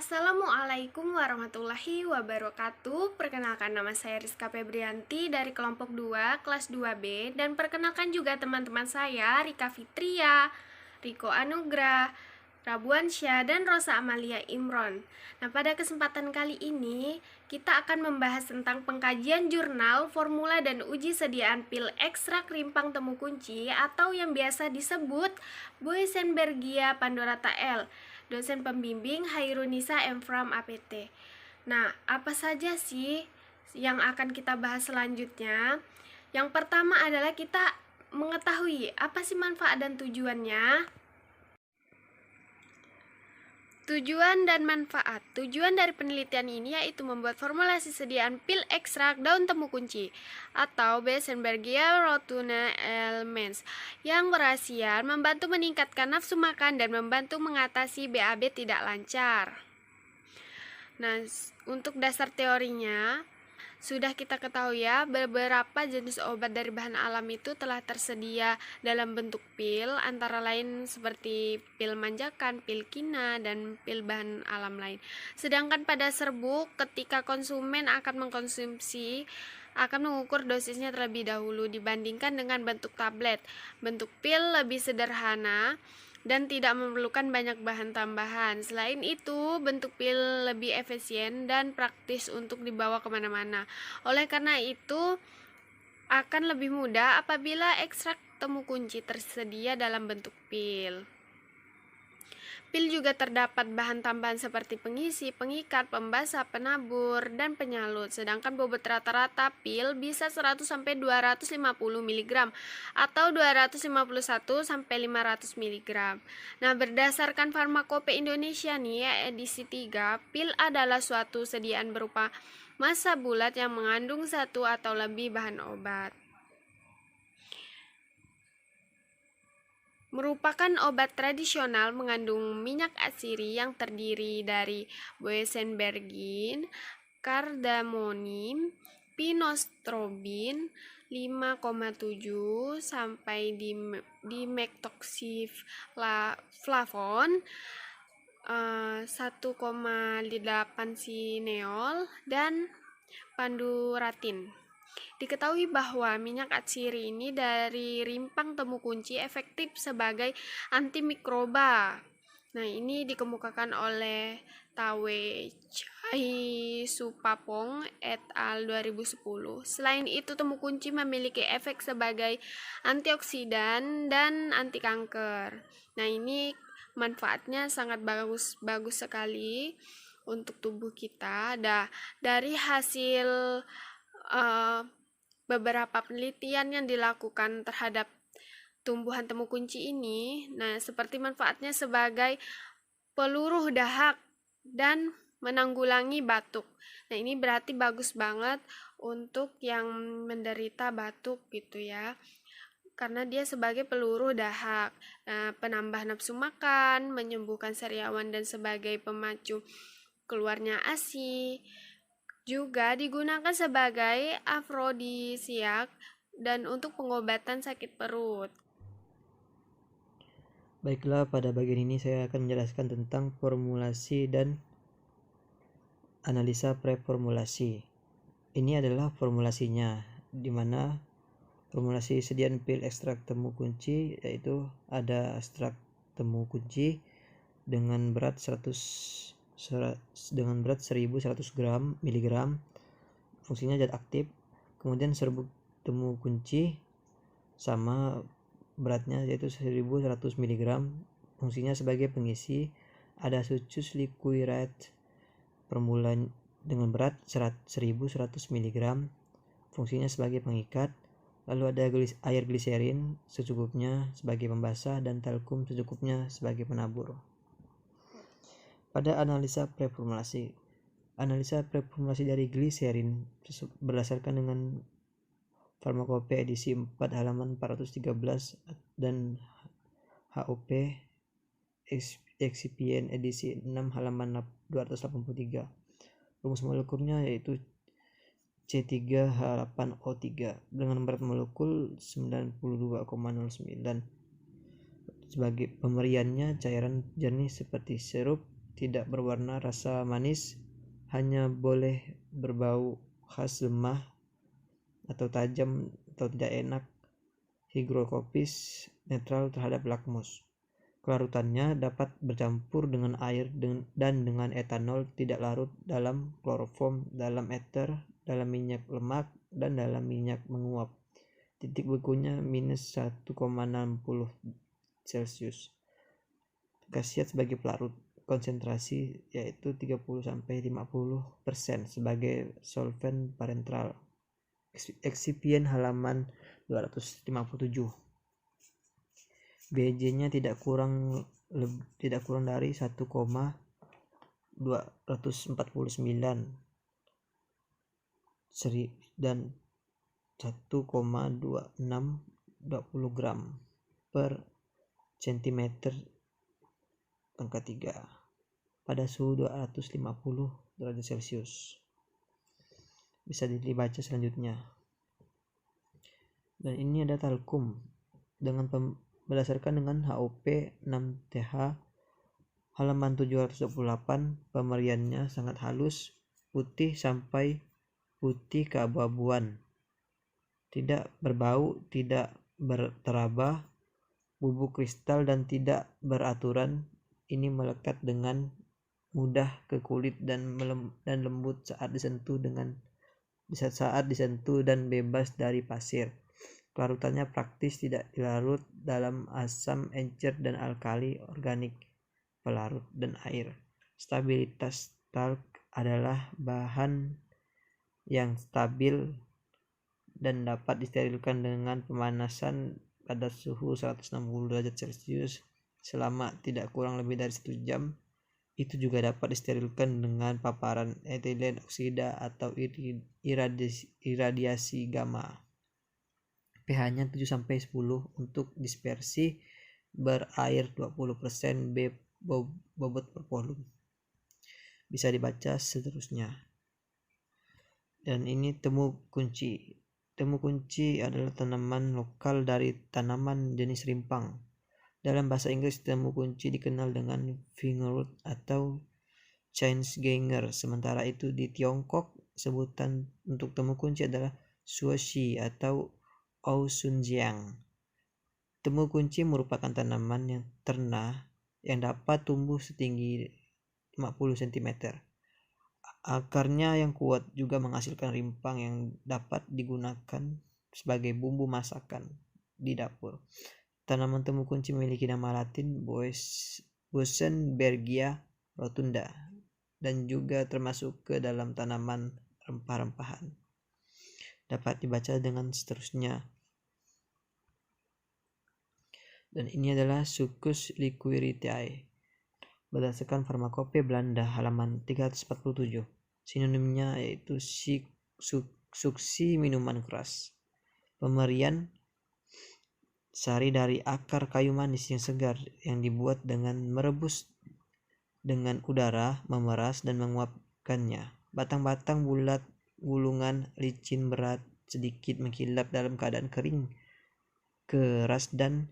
Assalamualaikum warahmatullahi wabarakatuh. Perkenalkan, nama saya Rizka Febrianti dari kelompok 2 kelas 2B. Dan perkenalkan juga teman-teman saya, Rika Fitria, Riko Anugrah, Rabuansyah, dan Rosa Amalia Imron. Nah, pada kesempatan kali ini kita akan membahas tentang pengkajian jurnal, formula, dan uji sediaan pil ekstrak rimpang temu kunci atau yang biasa disebut Boysenbergia pandorata L. Dosen pembimbing Hairunisa M. From APT. Nah, apa saja sih yang akan kita bahas selanjutnya? Yang pertama adalah kita mengetahui apa sih manfaat dan tujuannya. Tujuan dan manfaat. Tujuan dari penelitian ini yaitu membuat formulasi sediaan pil ekstrak daun temu kunci atau Boysenbergia rotuna elements yang berhasil membantu meningkatkan nafsu makan dan membantu mengatasi BAB tidak lancar. Nah, untuk dasar teorinya sudah kita ketahui ya, beberapa jenis obat dari bahan alam itu telah tersedia dalam bentuk pil, antara lain seperti pil manjakan, pil kina, dan pil bahan alam lain. Sedangkan pada serbuk, ketika konsumen akan mengkonsumsi, akan mengukur dosisnya terlebih dahulu dibandingkan dengan bentuk tablet. Bentuk pil lebih sederhana dan tidak memerlukan banyak bahan tambahan. Selain itu, bentuk pil lebih efisien dan praktis untuk dibawa kemana-mana. Oleh karena itu, akan lebih mudah apabila ekstrak temu kunci tersedia dalam bentuk pil. Pil juga terdapat bahan tambahan seperti pengisi, pengikat, pembasah, penabur, dan penyalut. Sedangkan bobot rata-rata pil bisa 100-250 mg atau 251-500 mg. Nah, berdasarkan Farmakope Indonesia nih ya, edisi 3, pil adalah suatu sediaan berupa massa bulat yang mengandung satu atau lebih bahan obat. Merupakan obat tradisional mengandung minyak atsiri yang terdiri dari boysenbergin, kardamonim, pinostrobin, 5,7 sampai dimetoxyflavon, 1,8 sineol, dan panduratin. Diketahui bahwa minyak atsiri ini dari rimpang temu kunci efektif sebagai antimikroba. Nah, ini dikemukakan oleh Tawe Chai Supapong et al. 2010. Selain itu, temu kunci memiliki efek sebagai antioksidan dan anti kanker. Nah, ini manfaatnya sangat bagus sekali untuk tubuh kita. Dari hasil beberapa penelitian yang dilakukan terhadap tumbuhan temu kunci ini, nah seperti manfaatnya sebagai peluruh dahak dan menanggulangi batuk. Nah, ini berarti bagus banget untuk yang menderita batuk gitu ya, karena dia sebagai peluruh dahak, penambah nafsu makan, menyembuhkan sariawan, dan sebagai pemacu keluarnya ASI. Juga digunakan sebagai afrodisiak dan untuk pengobatan sakit perut. Baiklah, pada bagian ini saya akan menjelaskan tentang formulasi dan analisa preformulasi. Ini adalah formulasinya, di mana formulasi sediaan pil ekstrak temu kunci yaitu ada ekstrak temu kunci dengan berat 1100 gram miligram, fungsinya zat aktif. Kemudian serbuk temu kunci sama beratnya yaitu 1100 mg, fungsinya sebagai pengisi. Ada sucus liquirate permulaan dengan berat 1100 mg, fungsinya sebagai pengikat. Lalu ada air gliserin secukupnya sebagai pembasah dan talkum secukupnya sebagai penabur. Pada analisa preformulasi dari gliserin berdasarkan dengan Farmakope edisi 4 halaman 413 dan HOP excipient edisi 6 halaman 283. Rumus molekulnya yaitu C3H8O3 dengan berat molekul 92,09. Sebagai pemberiannya cairan jernih seperti sirup tidak berwarna rasa manis, hanya boleh berbau khas lemah atau tajam atau tidak enak, higrokopis, netral terhadap lakmus. Kelarutannya dapat bercampur dengan air dan dengan etanol, tidak larut dalam kloroform, dalam eter, dalam minyak lemak, dan dalam minyak menguap. Titik bekunya minus 1,60 Celcius. Khasiat sebagai pelarut, konsentrasi yaitu 30-50% sebagai solvent parenteral. Eksipien halaman 257. BJ-nya tidak kurang dari 1,249 dan 1,2620 gram per centimeter pangkat 3 pada suhu 250 derajat Celcius. Bisa dibaca selanjutnya. Dan ini ada talkum berdasarkan dengan HOP 6TH halaman 728. Pemeriannya sangat halus, putih sampai putih keabu-abuan, tidak berbau, tidak teraba, bubuk kristal dan tidak beraturan. Ini melekat dengan mudah ke kulit dan lembut saat disentuh dan bebas dari pasir. Kelarutannya praktis, tidak dilarut dalam asam, encer, dan alkali organik, pelarut, dan air. Stabilitas talk adalah bahan yang stabil dan dapat disterilkan dengan pemanasan pada suhu 160 derajat Celcius selama tidak kurang lebih dari 1 jam. Itu juga dapat disterilkan dengan paparan etilen oksida atau iradiasi gamma. pH-nya 7-10 untuk dispersi, berair 20%, bobot per volume. Bisa dibaca seterusnya. Dan ini temu kunci. Temu kunci adalah tanaman lokal dari tanaman jenis rimpang. Dalam bahasa Inggris, temu kunci dikenal dengan fingerroot atau Chainsganger. Sementara itu di Tiongkok, sebutan untuk temu kunci adalah suoshi atau Aosunjiang. Temu kunci merupakan tanaman yang ternah yang dapat tumbuh setinggi 50 cm. Akarnya yang kuat juga menghasilkan rimpang yang dapat digunakan sebagai bumbu masakan di dapur. Tanaman temu kunci memiliki nama latin Boesenbergia rotunda dan juga termasuk ke dalam tanaman rempah-rempahan. Dapat dibaca dengan seterusnya. Dan ini adalah Succus liquiritae. Berdasarkan Farmakope Belanda halaman 347. Sinonimnya yaitu suksi minuman keras. Pemerian sari dari akar kayu manis yang segar yang dibuat dengan merebus dengan udara, memeras dan menguapkannya. Batang-batang bulat, gulungan licin berat, sedikit mengkilap dalam keadaan kering, keras dan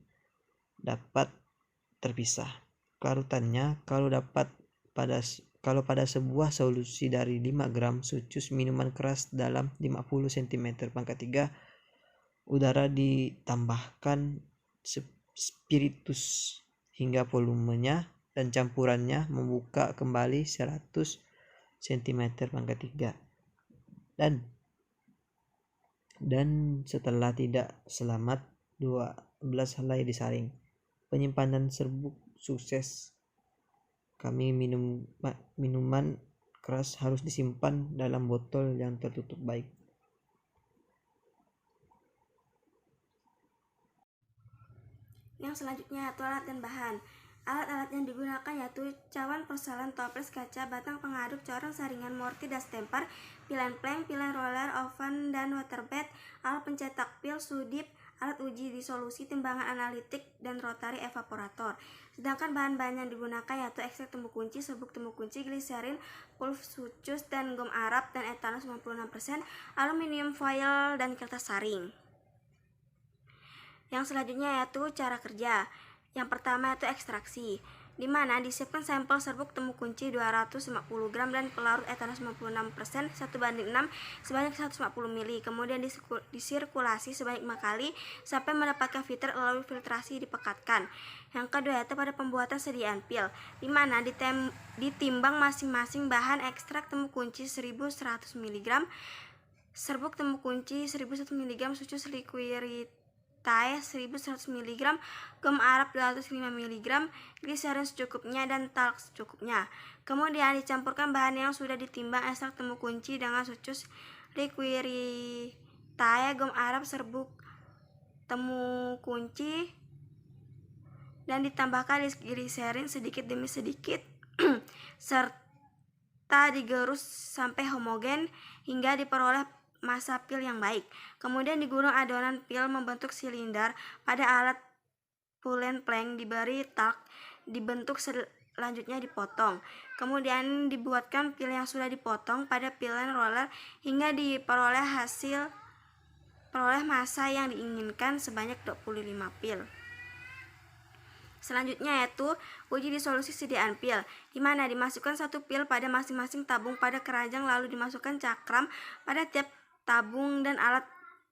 dapat terpisah. Kelarutannya kalau pada sebuah solusi dari 5 gram sucus minuman keras dalam 50 cm pangkat 3, udara ditambahkan spiritus hingga volumenya dan campurannya membuka kembali 100 cm pangkat 3 dan setelah tidak selamat 12 helai disaring. Penyimpanan serbuk sukses. Minuman keras harus disimpan dalam botol yang tertutup baik. Yang selanjutnya yaitu alat dan bahan. Alat-alat yang digunakan yaitu cawan porselen, toples kaca, batang pengaduk, corong saringan, mortir dan stemper, pilen plank, pilen roller, oven dan waterbed, alat pencetak pil, sudip, alat uji disolusi, timbangan analitik, dan rotary evaporator. Sedangkan bahan-bahan yang digunakan yaitu ekstrak temu kunci, serbuk temu kunci, gliserin, pulp sucus, dan gom arab, dan etanol 96%, aluminium foil, dan kertas saring. Yang selanjutnya yaitu cara kerja. Yang pertama yaitu ekstraksi. di mana disiapkan sampel serbuk temu kunci 250 gram dan pelarut etanol 96% 1:6 sebanyak 150 ml. Kemudian disirkulasi sebanyak 5 kali sampai mendapatkan filter, lalu filtrasi dipekatkan. Yang kedua yaitu pada pembuatan sediaan pil, di mana ditimbang masing-masing bahan ekstrak temu kunci 1100 mg, serbuk temu kunci 1100 mg, susu liquiritae 1100 mg, gum arab 205 mg, gliserin secukupnya, dan talc secukupnya. Kemudian dicampurkan bahan yang sudah ditimbang, ekstrak temu kunci dengan susu liquiritae, gum arab, serbuk temu kunci, dan ditambahkan gliserin sedikit demi sedikit serta digerus sampai homogen hingga diperoleh massa pil yang baik. Kemudian digulung adonan pil membentuk silinder pada alat pull plank, diberi talc, dibentuk selanjutnya dipotong. Kemudian dibuatkan pil yang sudah dipotong pada pilen roller hingga diperoleh massa yang diinginkan sebanyak 25 pil. Selanjutnya yaitu uji disolusi sediaan pil, di mana dimasukkan satu pil pada masing-masing tabung pada keranjang, lalu dimasukkan cakram pada tiap tabung dan alat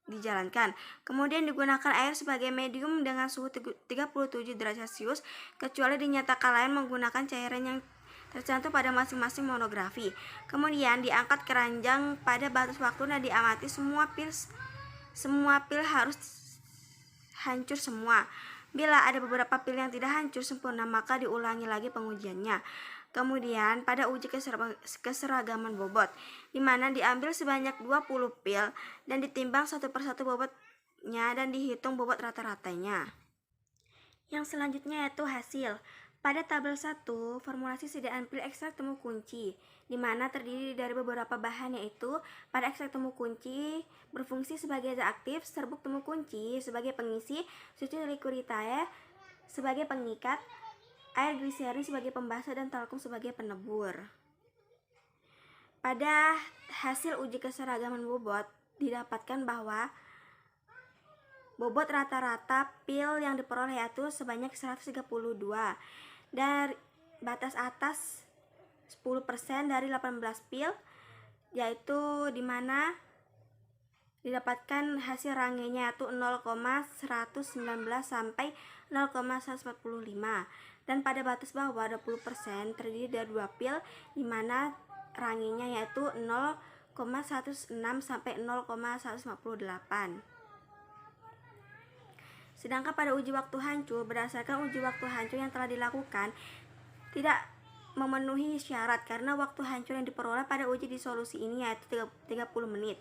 dijalankan. Kemudian digunakan air sebagai medium dengan suhu 37 derajat Celcius, kecuali dinyatakan lain menggunakan cairan yang tercantum pada masing-masing monografi. Kemudian diangkat keranjang pada batas waktu dan diamati semua pil harus hancur semua. Bila ada beberapa pil yang tidak hancur sempurna, maka diulangi lagi pengujiannya. Kemudian pada uji keseragaman bobot, di mana diambil sebanyak 20 pil dan ditimbang satu persatu bobotnya dan dihitung bobot rata-ratanya. Yang selanjutnya yaitu hasil. Pada tabel 1, formulasi sediaan pil ekstrak temu kunci, di mana terdiri dari beberapa bahan, yaitu pada ekstrak temu kunci berfungsi sebagai zat aktif, serbuk temu kunci sebagai pengisi, susu liquiritae sebagai pengikat, air gliserin sebagai pembasah, dan talkum sebagai penebur. Pada hasil uji keseragaman bobot didapatkan bahwa bobot rata-rata pil yang diperoleh yaitu sebanyak 132, dari batas atas 10% dari 18 pil, yaitu dimana didapatkan hasil rangenya yaitu 0,119 sampai 0,145, dan pada batas bawah 20% terdiri dari 2 pil, dimana rangenya yaitu 0,16 sampai 0,158. Sedangkan pada uji waktu hancur, berdasarkan uji waktu hancur yang telah dilakukan tidak memenuhi syarat karena waktu hancur yang diperoleh pada uji disolusi ini yaitu 30 menit.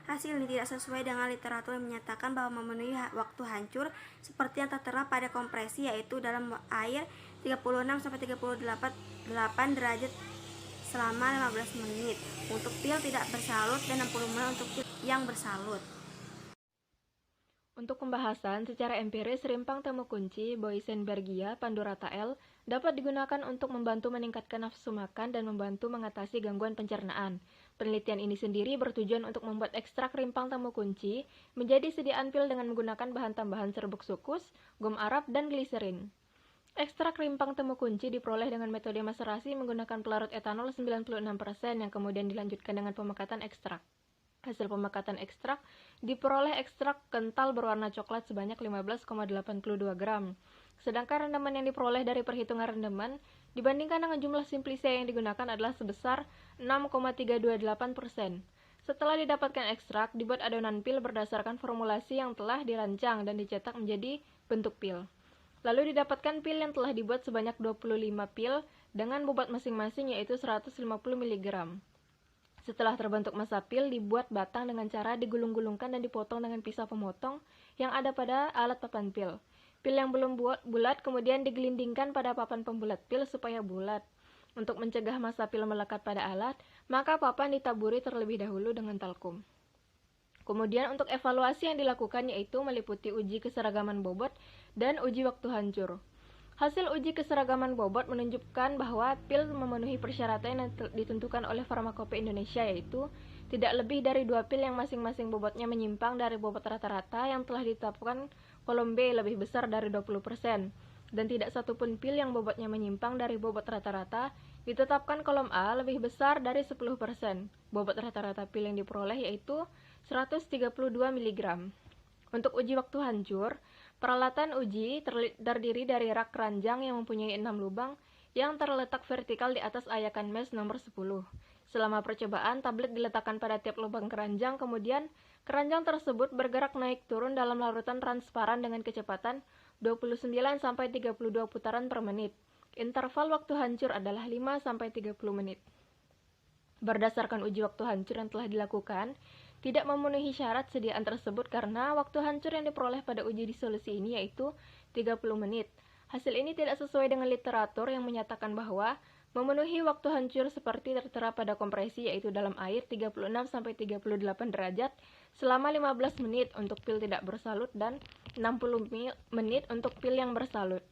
Hasil ini tidak sesuai dengan literatur yang menyatakan bahwa memenuhi waktu hancur seperti yang tertera pada kompresi, yaitu dalam air 36-38 derajat selama 15 menit untuk pil tidak bersalut dan 60 menit untuk pil yang bersalut. Untuk pembahasan secara empiris, rimpang temu kunci Boysenbergia pandurata L dapat digunakan untuk membantu meningkatkan nafsu makan dan membantu mengatasi gangguan pencernaan. Penelitian ini sendiri bertujuan untuk membuat ekstrak rimpang temu kunci menjadi sediaan pil dengan menggunakan bahan tambahan serbuk sukus, gum arab, dan gliserin. Ekstrak rimpang temu kunci diperoleh dengan metode maserasi menggunakan pelarut etanol 96% yang kemudian dilanjutkan dengan pemekatan ekstrak. Hasil pemekatan ekstrak diperoleh ekstrak kental berwarna coklat sebanyak 15,82 gram. Sedangkan rendaman yang diperoleh dari perhitungan rendaman dibandingkan dengan jumlah simplisia yang digunakan adalah sebesar 6,328%. Setelah didapatkan ekstrak, dibuat adonan pil berdasarkan formulasi yang telah dirancang dan dicetak menjadi bentuk pil. Lalu didapatkan pil yang telah dibuat sebanyak 25 pil dengan bobot masing-masing yaitu 150 mg. Setelah terbentuk massa pil, dibuat batang dengan cara digulung-gulungkan dan dipotong dengan pisau pemotong yang ada pada alat papan pil. Pil yang belum bulat kemudian digelindingkan pada papan pembulat pil supaya bulat. Untuk mencegah massa pil melekat pada alat, maka papan ditaburi terlebih dahulu dengan talkum. Kemudian untuk evaluasi yang dilakukan yaitu meliputi uji keseragaman bobot dan uji waktu hancur. Hasil uji keseragaman bobot menunjukkan bahwa pil memenuhi persyaratan yang ditentukan oleh Farmakope Indonesia, yaitu tidak lebih dari 2 pil yang masing-masing bobotnya menyimpang dari bobot rata-rata yang telah ditetapkan kolom B lebih besar dari 20%. dan tidak satupun pil yang bobotnya menyimpang dari bobot rata-rata, ditetapkan kolom A lebih besar dari 10%. Bobot rata-rata pil yang diperoleh yaitu 132 mg. Untuk uji waktu hancur, peralatan uji terdiri dari rak keranjang yang mempunyai 6 lubang yang terletak vertikal di atas ayakan mesh nomor 10. Selama percobaan, tablet diletakkan pada tiap lubang keranjang, kemudian keranjang tersebut bergerak naik turun dalam larutan transparan dengan kecepatan 29-32 putaran per menit. Interval waktu hancur adalah 5-30 menit. Berdasarkan uji waktu hancur yang telah dilakukan, tidak memenuhi syarat sediaan tersebut karena waktu hancur yang diperoleh pada uji disolusi ini yaitu 30 menit. Hasil ini tidak sesuai dengan literatur yang menyatakan bahwa memenuhi waktu hancur seperti tertera pada kompresi yaitu dalam air 36-38 derajat selama 15 menit untuk pil tidak bersalut dan 60 menit untuk pil yang bersalut.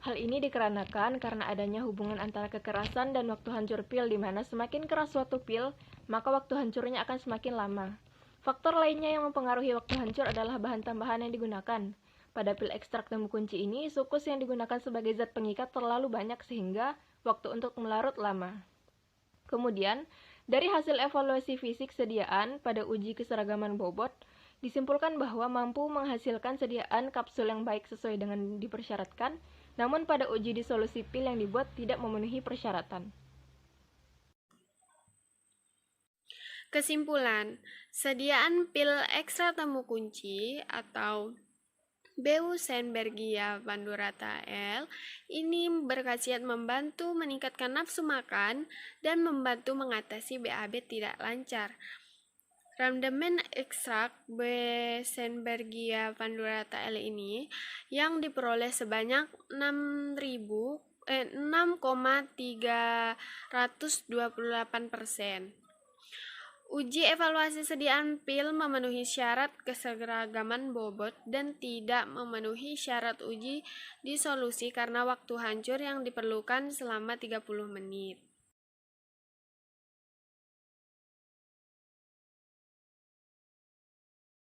Hal ini dikarenakan karena adanya hubungan antara kekerasan dan waktu hancur pil di mana semakin keras suatu pil, maka waktu hancurnya akan semakin lama. Faktor lainnya yang mempengaruhi waktu hancur adalah bahan tambahan yang digunakan. Pada pil ekstrak temu kunci ini, sukus yang digunakan sebagai zat pengikat terlalu banyak sehingga waktu untuk melarut lama. Kemudian, dari hasil evaluasi fisik sediaan pada uji keseragaman bobot, disimpulkan bahwa mampu menghasilkan sediaan kapsul yang baik sesuai dengan dipersyaratkan, namun pada uji disolusi pil yang dibuat tidak memenuhi persyaratan. Kesimpulan, sediaan pil ekstra temu kunci atau Beusenbergia pandurata L ini berkhasiat membantu meningkatkan nafsu makan dan membantu mengatasi BAB tidak lancar. Randemen ekstrak Beusenbergia pandurata L ini yang diperoleh sebanyak 6,328%. Uji evaluasi sediaan pil memenuhi syarat keseragaman bobot dan tidak memenuhi syarat uji disolusi karena waktu hancur yang diperlukan selama 30 menit.